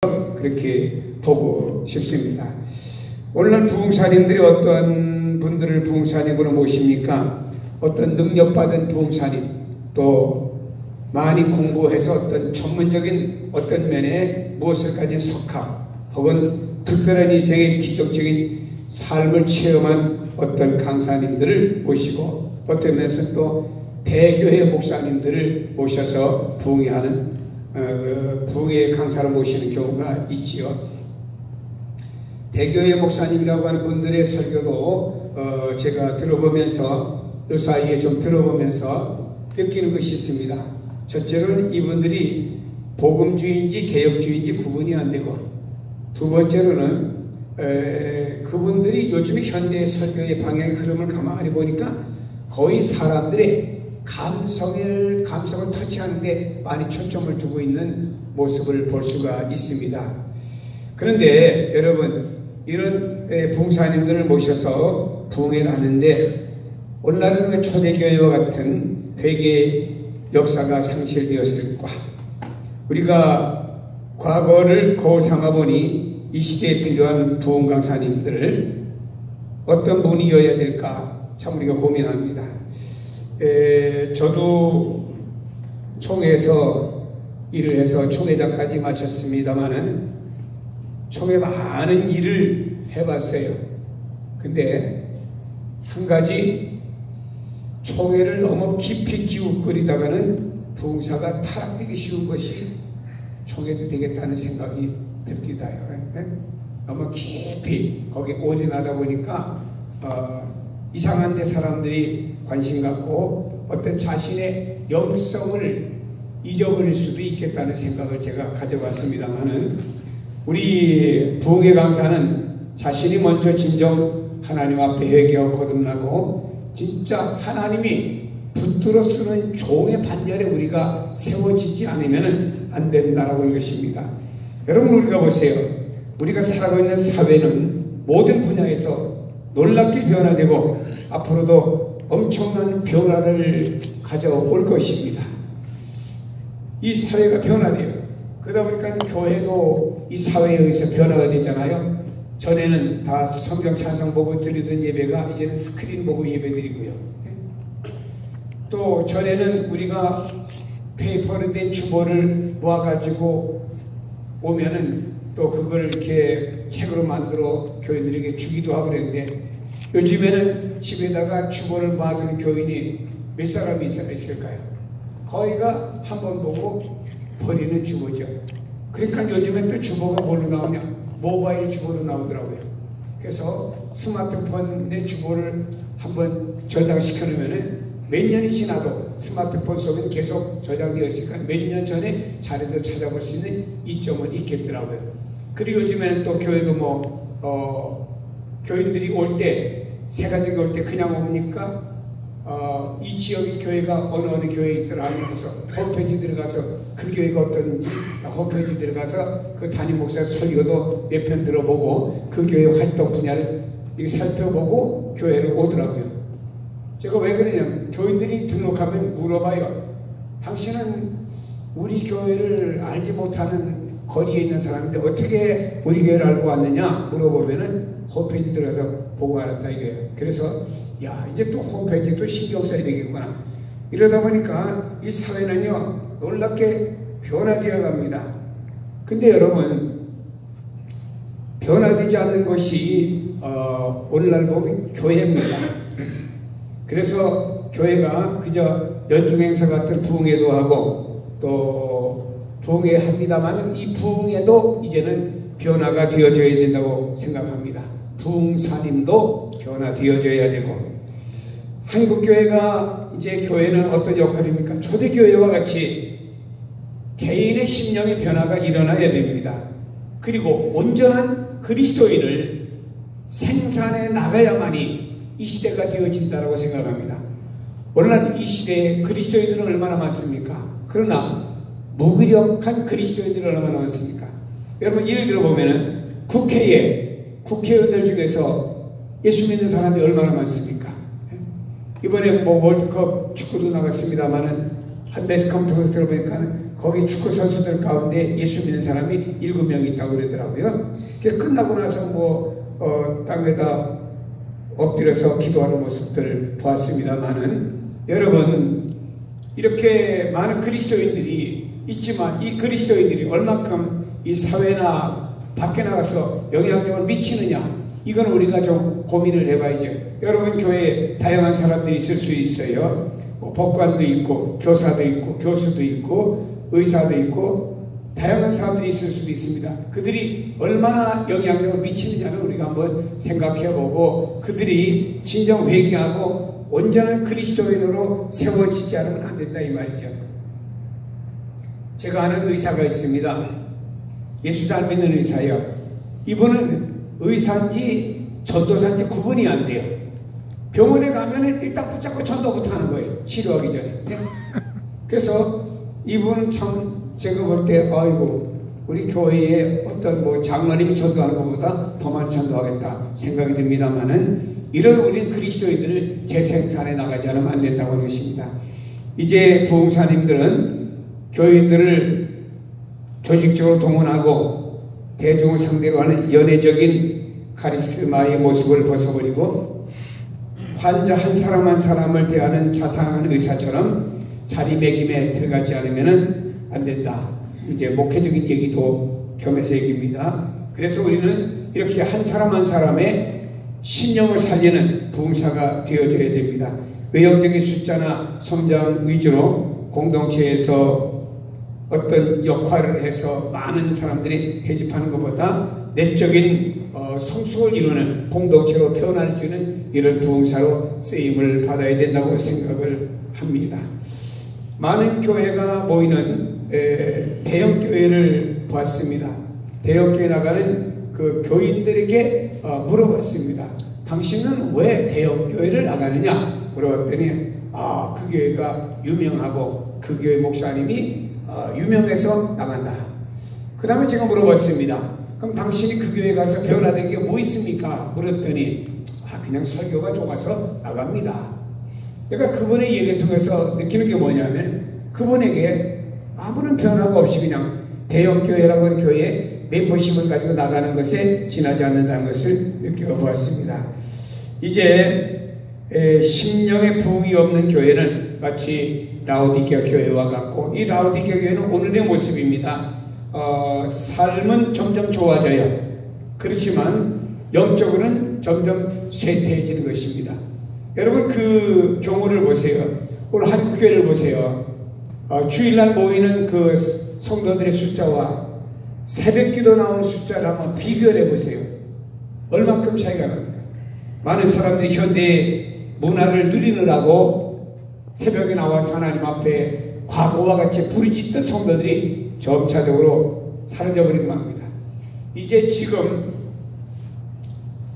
그렇게 보고 싶습니다. 오늘날 부흥사님들이 어떤 분들을 부흥사님으로 모십니까? 어떤 능력받은 부흥사님, 또 많이 공부해서 어떤 전문적인 어떤 면에 무엇을 가진 석학 혹은 특별한 인생의 기적적인 삶을 체험한 어떤 강사님들을 모시고, 어떤 면에서 또 대교회 목사님들을 모셔서 부흥회하는 부흥회 강사를 모시는 경우가 있지요. 대교회 목사님이라고 하는 분들의 설교도 제가 들어보면서, 이 사이에 좀 들어보면서 느끼는 것이 있습니다. 첫째로는 이분들이 복음주의인지 개혁주의인지 구분이 안 되고, 두 번째로는 그분들이 요즘 현대 설교의 방향의 흐름을 가만히 보니까 거의 사람들의 감성을 터치하는 데 많이 초점을 두고 있는 모습을 볼 수가 있습니다. 그런데 여러분, 이런 부흥사님들을 모셔서 부흥회를 하는데, 오늘날은 왜 초대교회와 같은 회개 역사가 상실되었을까? 우리가 과거를 거울 삼아보니 이 시대에 필요한 부흥 강사님들을 어떤 분이어야 될까 참 우리가 고민합니다. 저도 총회에서 일을 해서 총회장까지 마쳤습니다마는 총회 많은 일을 해봤어요. 근데 한 가지, 총회를 너무 깊이 기웃거리다가는 부흥사가 타락되기 쉬운 것이 총회도 되겠다는 생각이 듭디다요. 너무 깊이 거기에 올인하다 보니까 이상한 데 사람들이 관심 갖고 어떤 자신의 영성을 잊어버릴 수도 있겠다는 생각을 제가 가져봤습니다만은, 우리 부흥회 강사는 자신이 먼저 진정 하나님 앞에 회개하고 거듭나고 진짜 하나님이 붙들어 쓰는 종의 반열에 우리가 세워지지 않으면 안 된다라고 하는 것입니다. 여러분, 우리가 보세요. 우리가 살아가고 있는 사회는 모든 분야에서 놀랍게 변화되고 앞으로도 엄청난 변화를 가져올 것입니다. 이 사회가 변화돼요. 그러다 보니까 교회도 이 사회에 의해서 변화가 되잖아요. 전에는 다 성경 찬송 보고 드리던 예배가 이제는 스크린 보고 예배 드리고요. 또 전에는 우리가 페이퍼로 된 주보를 모아가지고 오면은 또 그걸 이렇게 책으로 만들어 교인들에게 주기도 하고 그랬는데, 요즘에는 집에다가 주보를 모아두는 교인이 몇 사람이 있을까요? 거의가 한 번 보고 버리는 주보죠. 그러니까 요즘엔 또 주보가 뭘로 나오냐? 모바일 주보로 나오더라고요. 그래서 스마트폰의 주보를 한번 저장시켜 놓으면은 몇 년이 지나도 스마트폰 속에 계속 저장되어 있으니까 몇 년 전에 자료도 찾아볼 수 있는 이점은 있겠더라고요. 그리고 요즘에는 또 교회도 교인들이 올 때, 새 가족이 올 때 그냥 옵니까? 이 지역의 교회가 어느 교회에 있더라 하면서 홈페이지 들어가서 그 교회가 어떤지 홈페이지 들어가서 그 담임 목사 설교도 몇 편 들어보고 그 교회 활동 분야를 살펴보고 교회를 오더라고요. 제가 왜 그러냐면, 교인들이 등록하면 물어봐요. 당신은 우리 교회를 알지 못하는 거리에 있는 사람인데 어떻게 우리 교회를 알고 왔느냐 물어보면은 홈페이지 들어가서 보고 알았다 이거예요. 그래서 이제 또 홈페이지 또 신경 써야 되겠구나. 이러다 보니까 이 사회는요 놀랍게 변화되어 갑니다. 근데 여러분, 변화되지 않는 것이 오늘날 보면 교회입니다. 그래서 교회가 그저 연중행사 같은 부흥회도 하고 또 부흥회 합니다만, 이 부흥회도 이제는 변화가 되어져야 된다고 생각합니다. 부흥사님도 변화되어져야 되고, 한국교회가 이제 교회는 어떤 역할입니까? 초대교회와 같이 개인의 심령의 변화가 일어나야 됩니다. 그리고 온전한 그리스도인을 생산해 나가야만이 이 시대가 되어진다고 생각합니다. 오늘날 이 시대에 그리스도인들은 얼마나 많습니까? 그러나 무기력한 그리스도인들이 얼마나 많습니까? 여러분, 예를 들어보면은 국회의원들 중에서 예수 믿는 사람이 얼마나 많습니까? 이번에 월드컵 축구도 나갔습니다만은 한 매스컴 통해서 들어보니까 거기 축구 선수들 가운데 예수 믿는 사람이 7명 있다고 그러더라고요. 끝나고 나서 땅에다 엎드려서 기도하는 모습들을 보았습니다만은, 여러분, 이렇게 많은 그리스도인들이 있지만 이 그리스도인들이 얼만큼 이 사회나 밖에 나가서 영향력을 미치느냐, 이건 우리가 좀 고민을 해봐야죠. 여러분, 교회에 다양한 사람들이 있을 수 있어요. 법관도 있고 교사도 있고 교수도 있고 의사도 있고 다양한 사람들이 있을 수도 있습니다. 그들이 얼마나 영향력을 미치느냐는 우리가 한번 생각해보고, 그들이 진정 회개하고 온전한 그리스도인으로 세워지지 않으면 안 된다, 이 말이죠. 제가 아는 의사가 있습니다. 예수 잘 믿는 의사예요. 이분은 의사인지 전도사인지 구분이 안 돼요. 병원에 가면 일단 붙잡고 전도부터 하는 거예요, 치료하기 전에. 그래서 이분은 참 제가 볼 때, 아이고, 우리 교회에 어떤 장로님이 전도하는 것보다 더 많이 전도하겠다 생각이 듭니다만은, 이런 우리 그리스도인들을 재생산해 나가지 않으면 안 된다고 하는 것입니다. 이제 부흥사님들은 교인들을 조직적으로 동원하고 대중을 상대로 하는 연애적인 카리스마의 모습을 벗어버리고, 환자 한 사람 한 사람을 대하는 자상한 의사처럼 자리매김에 들어가지 않으면 안 된다. 이제 목회적인 얘기도 겸해서 얘기입니다. 그래서 우리는 이렇게 한 사람 한 사람의 신령을 살리는 부흥사가 되어줘야 됩니다. 외형적인 숫자나 성장 위주로 공동체에서 어떤 역할을 해서 많은 사람들이 회집하는 것보다 내적인 성숙을 이루는 공동체로 표현해주는 이런 부흥사로 쓰임을 받아야 된다고 생각을 합니다. 많은 교회가 모이는 대형교회를 봤습니다. 대형교회 나가는 그 교인들에게 물어봤습니다. 당신은 왜 대형교회를 나가느냐 물어봤더니, 그 교회가 유명하고 그 교회 목사님이 유명해서 나간다. 그 다음에 제가 물어봤습니다. 그럼 당신이 그 교회 가서 변화된 게 뭐 있습니까? 물었더니, 그냥 설교가 좋아서 나갑니다. 내가 그분의 얘기를 통해서 느끼는 게 뭐냐면, 그분에게 아무런 변화가 없이 그냥 대형교회라고 하는 교회에 멤버십을 가지고 나가는 것에 지나지 않는다는 것을 느껴보았습니다. 이제 심령의 부흥이 없는 교회는 마치 라오디게아 교회와 같고, 이 라오디게아 교회는 오늘의 모습입니다. 삶은 점점 좋아져요. 그렇지만 영적으로는 점점 쇠퇴해지는 것입니다. 여러분, 그 경우를 보세요. 오늘 한국교회를 보세요. 주일날 모이는 그 성도들의 숫자와 새벽기도 나오는 숫자를 한번 비교를 해보세요. 얼만큼 차이가 납니까? 많은 사람들이 현대 문화를 누리느라고 새벽에 나와서 하나님 앞에 과거와 같이 부르짖던 성도들이 점차적으로 사라져버린 겁니다. 이제 지금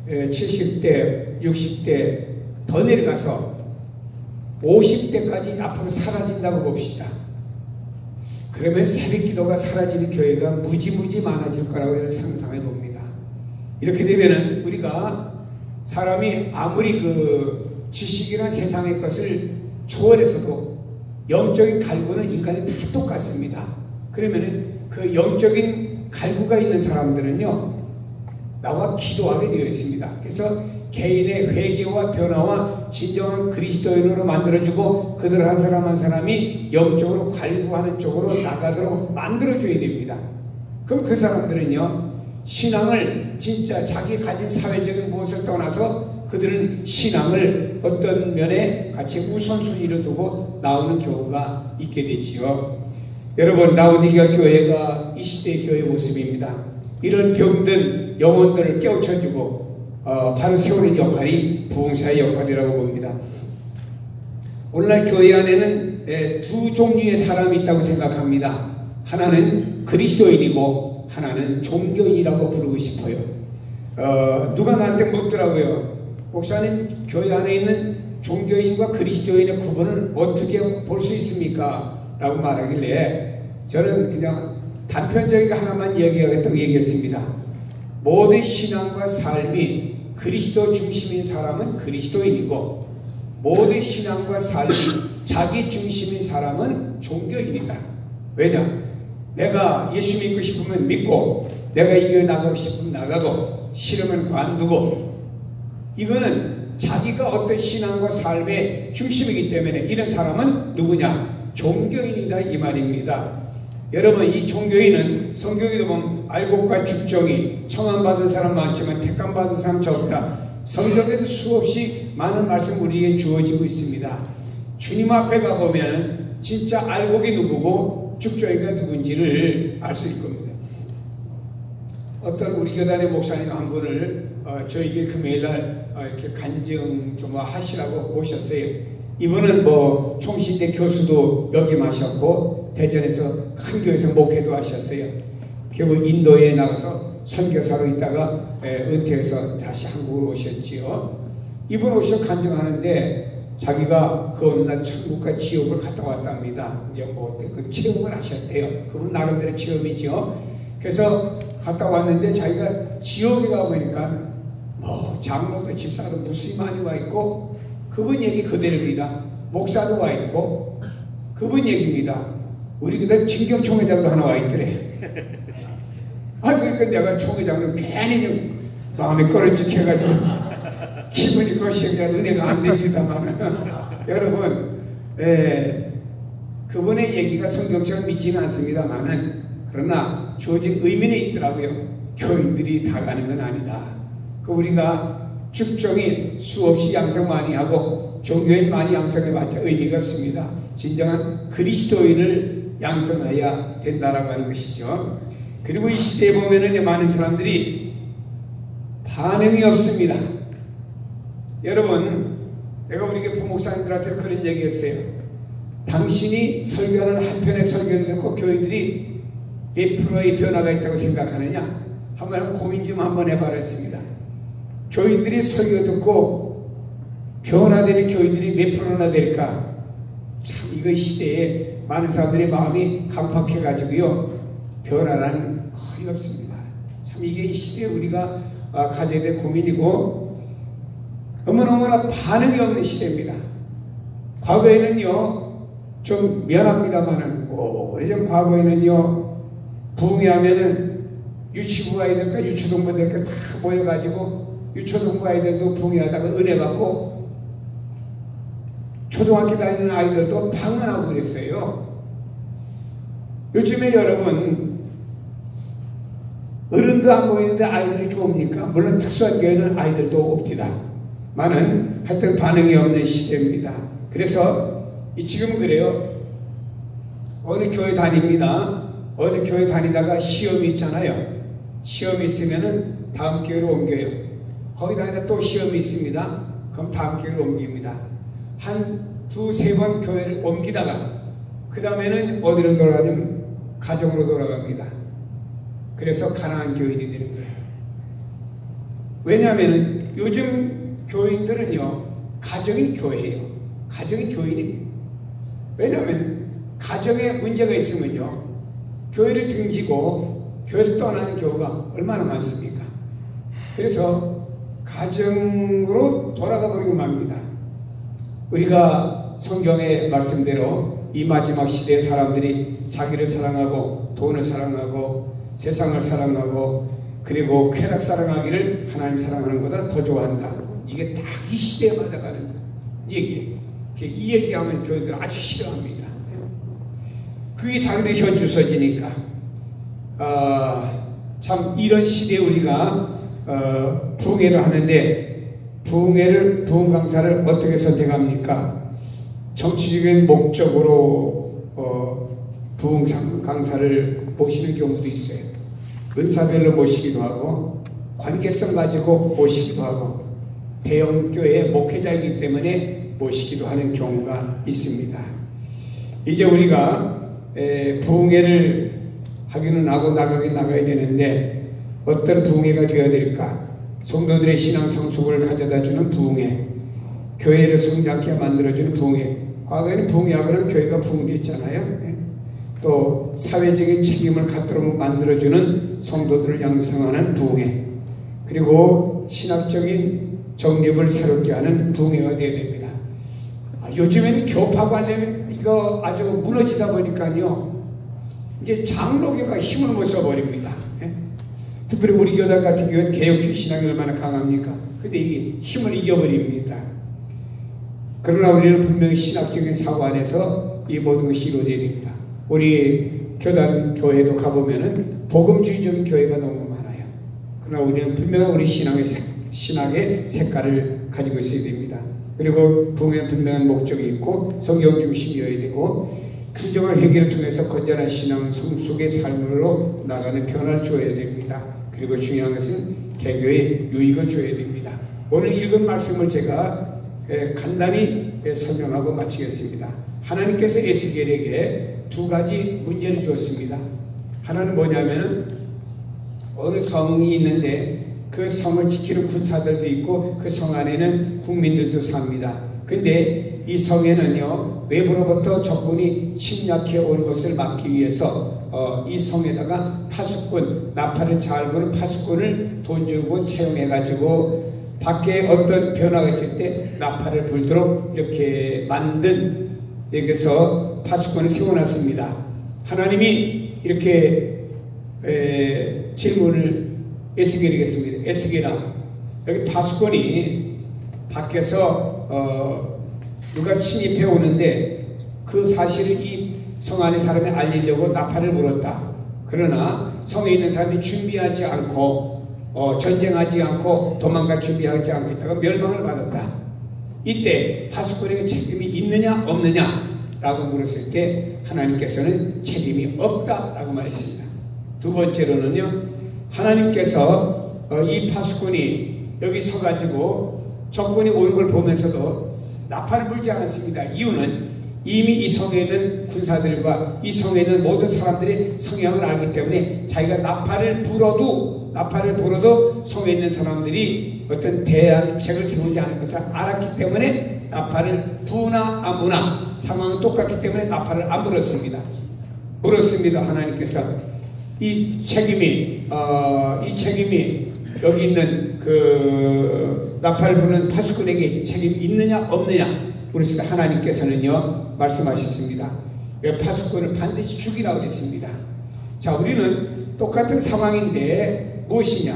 70대, 60대 더 내려가서 50대까지 앞으로 사라진다고 봅시다. 그러면 새벽기도가 사라지는 교회가 무지무지 많아질 거라고 상상해 봅니다. 이렇게 되면은 우리가 사람이 아무리 그 지식이나 세상의 것을 초월해서도 영적인 갈구는 인간이 다 똑같습니다. 그러면은 그 영적인 갈구가 있는 사람들은요, 나와 기도하게 되어 있습니다. 그래서 개인의 회개와 변화와 진정한 그리스도인으로 만들어주고, 그들 한 사람 한 사람이 영적으로 갈구하는 쪽으로 나가도록 만들어줘야 됩니다. 그럼 그 사람들은요, 신앙을 진짜 자기 가진 사회적인 무엇을 떠나서 그들은 신앙을 어떤 면에 같이 우선순위로 두고 나오는 경우가 있게 되지요. 여러분, 라오디게아 교회가 이 시대의 교회 모습입니다. 이런 병든 영혼들을 깨우쳐주고 바로 세우는 역할이 부흥사의 역할이라고 봅니다. 오늘날 교회 안에는 두 종류의 사람이 있다고 생각합니다. 하나는 그리스도인이고 하나는 종교인이라고 부르고 싶어요. 누가 나한테 묻더라고요. 목사님, 교회 안에 있는 종교인과 그리스도인의 구분을 어떻게 볼 수 있습니까? 라고 말하길래 저는 그냥 단편적인 하나만 얘기하겠다고 얘기했습니다. 모든 신앙과 삶이 그리스도 중심인 사람은 그리스도인이고, 모든 신앙과 삶이 자기 중심인 사람은 종교인이다. 왜냐? 내가 예수 믿고 싶으면 믿고, 내가 이겨나가고 싶으면 나가고, 싫으면 관두고. 이거는 자기가 어떤 신앙과 삶의 중심이기 때문에 이런 사람은 누구냐? 종교인이다 이 말입니다. 여러분, 이 종교인은 성경에도 보면 알곡과 죽정이, 청함받은 사람 많지만 택함받은 사람 적다. 성경에도 수없이 많은 말씀 우리에게 주어지고 있습니다. 주님 앞에 가보면 진짜 알곡이 누구고 죽정이가 누군지를 알 수 있을 겁니다. 어떤 우리 교단의 목사님 한 분을 저에게 금요일날 이렇게 간증 좀 하시라고 모셨어요. 이분은 뭐 총신대 교수도 역임하셨고 대전에서 큰 교회에서 목회도 하셨어요. 결국 인도에 나가서 선교사로 있다가 은퇴해서 다시 한국으로 오셨지요. 이분 오셔 간증하는데 자기가 그 어느 날 천국과 지옥을 갔다 왔답니다. 이제 뭐 그 체험을 하셨대요. 그분 나름대로 체험이죠. 그래서 갔다 왔는데 자기가 지옥에 가보니까 뭐 장로도 집사도 무수히 많이 와 있고 그분 얘기 그대로입니다. 목사도 와 있고 그분 얘기입니다. 우리 교회 진경총회장도 하나 와 있더래. 아, 그러니까 내가 총회장은 괜히 좀 마음이 꺼름직해가지고 기분이 거시기가 은혜가 안 됩니다만 여러분, 그분의 얘기가 성경처럼 믿지는 않습니다만은 그러나 주어진 의미는 있더라고요. 교인들이 다 가는 건 아니다. 그 우리가 죽정이 수없이 양성 많이 하고 종교인 많이 양성해봤자 의미가 없습니다. 진정한 그리스도인을 양성해야 된다라고 하는 것이죠. 그리고 이 시대에 보면은 많은 사람들이 반응이 없습니다. 여러분, 내가 우리 부목사님들한테 그런 얘기했어요. 당신이 설교하는 한 편의 설교를 듣고 교인들이 몇 프로의 변화가 있다고 생각하느냐? 한번 고민 좀 한번 해봐라 했습니다. 교인들이 설교 듣고 변화되는 교인들이 몇 프로나 될까? 참 이거 시대에 많은 사람들의 마음이 강팍해가지고요 변화라는 거의 없습니다. 참 이게 이 시대에 우리가 가져야 될 고민이고 너무너무나 반응이 없는 시대입니다. 과거에는요 좀 미안합니다만은 오래전 과거에는요 부흥회하면은 유치부 아이들과 유초동부 아이들과 다 모여가지고 유초동부 아이들도 부흥회하다가 은혜 받고 초등학교 다니는 아이들도 방언하고 그랬어요. 요즘에 여러분 어른도 안 보이는데 아이들이 좋습니까? 물론 특수한 교회는 아이들도 없디다. 많은 하여튼 반응이 없는 시대입니다. 그래서 지금은 그래요. 어느 교회 다닙니다. 어느 교회 다니다가 시험이 있잖아요. 시험이 있으면은 다음 교회로 옮겨요. 거기 다니다 또 시험이 있습니다. 그럼 다음 교회로 옮깁니다. 한 두세 번 교회를 옮기다가 그 다음에는 어디로 돌아가냐면 가정으로 돌아갑니다. 그래서 가난한 교인이 되는 거예요. 왜냐하면 요즘 교인들은요 가정이 교회예요. 가정이 교인입니다. 왜냐하면 가정에 문제가 있으면요 교회를 등지고 교회를 떠나는 경우가 얼마나 많습니까? 그래서 가정으로 돌아가 버리고 맙니다. 우리가 성경의 말씀대로 이 마지막 시대의 사람들이 자기를 사랑하고 돈을 사랑하고 세상을 사랑하고 그리고 쾌락 사랑하기를 하나님 사랑하는 것보다 더 좋아한다. 이게 딱 이 시대에 맞아가는 얘기예요. 이 얘기하면 교인들 아주 싫어합니다. 그게 자기들 현주소지니까 참 이런 시대에 우리가 부흥회를 하는데 부흥 강사를 어떻게 선택합니까? 정치적인 목적으로 부흥 강사를 모시는 경우도 있어요. 은사별로 모시기도 하고 관계성 가지고 모시기도 하고 대형교회 목회자이기 때문에 모시기도 하는 경우가 있습니다. 이제 우리가 부흥회를 하기는 하고 나가야 되는데 어떤 부흥회가 되어야 될까? 성도들의 신앙 성숙을 가져다주는 부흥회, 교회를 성장케 만들어주는 부흥회. 과거에는 부흥회하고는 교회가 부흥됐잖아요. 또 사회적인 책임을 갖도록 만들어주는 성도들을 양성하는 부흥회, 그리고 신학적인 정립을 새롭게 하는 부흥회가 되어야 됩니다. 요즘에는 교파관념이 이거 아주 무너지다 보니까요 이제 장로교가 힘을 못 써버립니다. 예? 특별히 우리 교단 같은 경우는 개혁주의 신앙이 얼마나 강합니까? 근데 이게 힘을 잊어버립니다. 그러나 우리는 분명히 신학적인 사고 안에서 이 모든 것이 이루어져야 됩니다. 우리 교단 교회도 가보면은 복음주의적인 교회가 너무 많아요. 그러나 우리는 분명히 우리 신학의 색깔을 가지고 있어야 됩니다. 그리고 부흥에는 분명한 목적이 있고 성경 중심이어야 되고 진정한 회개를 통해서 건전한 신앙 성숙의 삶으로 나가는 변화를 주어야 됩니다. 그리고 중요한 것은 개교의 유익을 줘야 됩니다. 오늘 읽은 말씀을 제가 간단히 설명하고 마치겠습니다. 하나님께서 에스겔에게 두 가지 문제를 주었습니다. 하나는 뭐냐면은 어느 성이 있는데 그 성을 지키는 군사들도 있고 그 성 안에는 국민들도 삽니다. 근데 이 성에는요 외부로부터 적군이 침략해 온 것을 막기 위해서 이 성에다가 파수꾼, 나팔을 잘 부는 파수꾼을 돈 주고 채용해 가지고 밖에 어떤 변화가 있을 때 나팔을 불도록 이렇게 만든, 여기서 파수꾼을 세워놨습니다. 하나님이 이렇게 질문을 에스겔에게 했습니다. 에스겔아, 여기 파수꾼이 밖에서 누가 침입해 오는데 그 사실을 이 성 안의 사람이 알리려고 나팔을 불었다. 그러나 성에 있는 사람이 준비하지 않고 전쟁하지 않고 도망갈 준비하지 않고 있다가 멸망을 받았다. 이때 파수꾼에게 책임이 있느냐 없느냐 라고 물었을 때 하나님께서는 책임이 없다 라고 말했습니다. 두 번째로는요, 하나님께서 이 파수꾼이 여기 서가지고 적군이 오는 걸 보면서도 나팔을 불지 않았습니다. 이유는 이미 이 성에 있는 군사들과 이 성에 있는 모든 사람들의 성향을 알기 때문에 자기가 나팔을 불어도 성에 있는 사람들이 어떤 대안책을 세우지 않을 것을 알았기 때문에 나팔을 부나 안 부나 상황은 똑같기 때문에 나팔을 안 불었습니다. 하나님께서 이 책임이 여기 있는 그 나팔을 부는 파수꾼에게 책임이 있느냐 없느냐 물었을 때 하나님께서는요 말씀하셨습니다. 파수꾼을 반드시 죽이라고 그랬습니다. 자, 우리는 똑같은 상황인데 무엇이냐,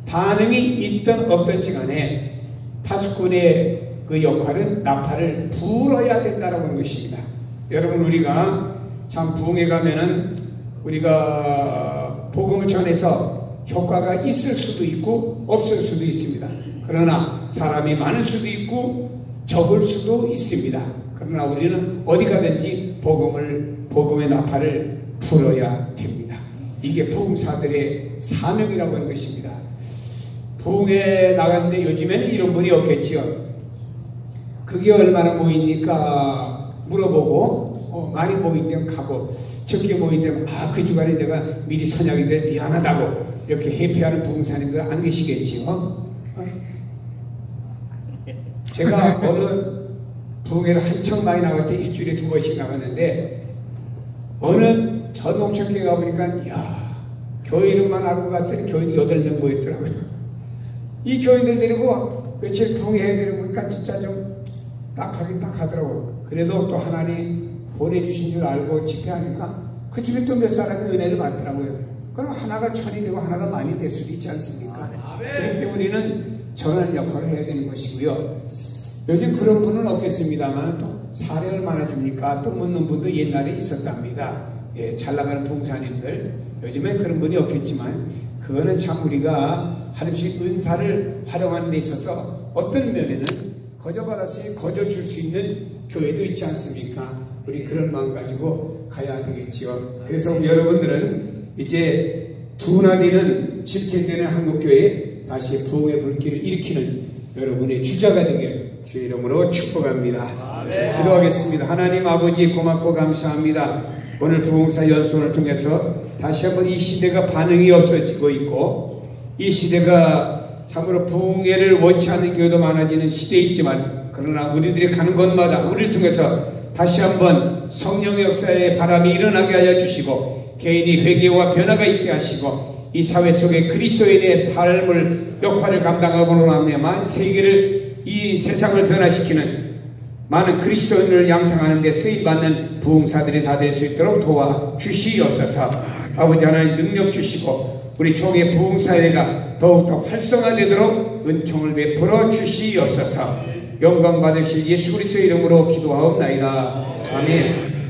반응이 있든 없든지 간에 파수꾼의 그 역할은 나팔을 불어야 된다라고 하는 것입니다. 여러분, 우리가 참 부흥에 가면은 우리가 복음을 전해서 효과가 있을 수도 있고 없을 수도 있습니다. 그러나 사람이 많을 수도 있고 적을 수도 있습니다. 그러나 우리는 어디 가든지 복음의 나팔을 불어야 됩니다. 이게 부흥사들의 사명이라고 하는 것입니다. 부흥에 나갔는데 요즘에는 이런 분이 없겠지요. 그게 얼마나 모입니까? 물어보고 많이 모인다면 가고, 적게 모인다면 그 주간에 내가 미리 선약이 돼 미안하다고 이렇게 회피하는 부흥사님들 안 계시겠지요. 제가 어느 부흥회를 한창 많이 나갈 때 일주일에 2번씩 나갔는데 어느 전목적교회 가보니까 교회 이름만 알고 갔더니 교인 8명 모였더라고요. 이 교인들 데리고 며칠 부흥회에 데리고 보니까 진짜 좀 딱하긴 딱하더라고요. 그래도 또 하나님 보내주신 줄 알고 집회하니까 그 중에 또 몇 사람이 은혜를 받더라고요. 그럼 하나가 1000이 되고 하나가 만이 될 수도 있지 않습니까? 그렇기 때문에 우리는 전하는 역할을 해야 되는 것이고요. 요즘 그런 분은 없겠습니다만 또 사례 얼마나 줍니까? 또 묻는 분도 옛날에 있었답니다. 잘 나가는 부흥사님들, 요즘엔 그런 분이 없겠지만 그거는 참 우리가 하나님의 은사를 활용하는 데 있어서 어떤 면에는 거저받았으니 거저 줄 수 있는 교회도 있지 않습니까? 우리 그런 마음 가지고 가야 되겠지요. 그래서 여러분들은 이제 둔화되는 질책되는 한국교회에 다시 부흥의 불길을 일으키는 여러분의 주자가 되기를 주의 이름으로 축복합니다. 기도하겠습니다. 하나님 아버지, 고맙고 감사합니다. 오늘 부흥사 연수원을 통해서 다시 한번 이 시대가 반응이 없어지고 있고, 이 시대가 참으로 부흥회를 원치 않는 교회도 많아지는 시대이지만, 그러나 우리들이 가는 곳마다 우리를 통해서 다시 한번 성령의 역사의 바람이 일어나게 하여 주시고, 개인이 회개와 변화가 있게 하시고, 이 사회 속에 그리스도인의 삶을 역할을 감당하고는 하며만 세계를, 이 세상을 변화시키는 많은 그리스도인을 양성하는 데 쓰임받는 부흥사들이 다 될 수 있도록 도와주시옵소서. 아버지 하나님 능력 주시고 우리 총회 부흥사회가 더욱더 활성화되도록 은총을 베풀어 주시옵소서. 영광 받으실 예수 그리스도의 이름으로 기도하옵나이다. 아멘.